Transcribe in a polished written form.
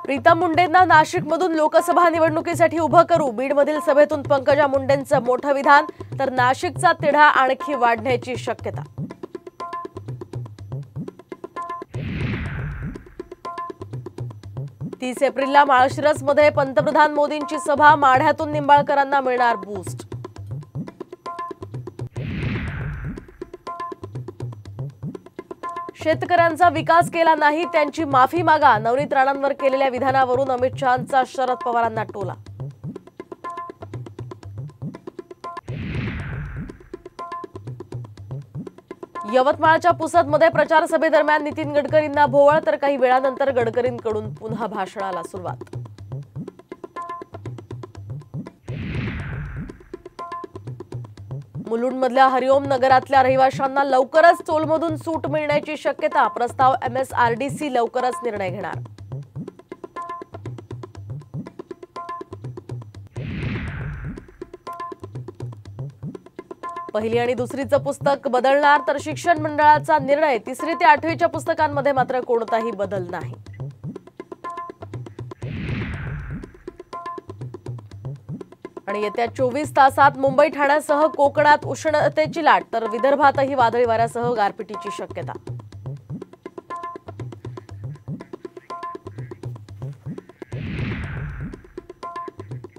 प्रीतम मुंडेंना नाशिकमधून लोकसभा निवडणुकीसाठी उभं करू, बीडमधील सभेतून पंकजा मुंडेंचं मोठं विधान, तर नाशिकचा तिढा आणखी वाढण्याची शक्यता। 30 एप्रिलला माळशिरसमध्ये पंतप्रधान मोदींची सभा, माढ्यातून निंबाळकरांना मिळणार बूस्ट। शेतकऱ्यांचा विकास केला नाही, त्यांची माफी मागा, नवनीत राणांवर केलेल्या विधानावरून अमित शहांचा शरद पवारांना टोला। यवतमाळच्या पुसदमध्ये प्रचार सभेदरम्यान नितीन गडकरींना भोवळ, तर काही वेळानंतर गडकरींकडून पुन्हा भाषणाला सुरुवात। मुलुंडमधल्या हरिओम नगरातल्या रहिवाशांना लवकरच टोलमधून सूट मिळण्याची शक्यता, प्रस्ताव MSRDC लवकरच निर्णय घेणार। पहिली आणि दुसरीचं पुस्तक बदलणार, तर शिक्षण मंडळाचा निर्णय, 3री ते 8वीच्या पुस्तकांमध्ये मात्र कोणताही बदल नाही। आणि येत्या 24 तासात मुंबई ठाण्यासह कोकणात उष्णतेची लाट, तर विदर्भातही वादळी वाऱ्यासह गारपिटीची शक्यता।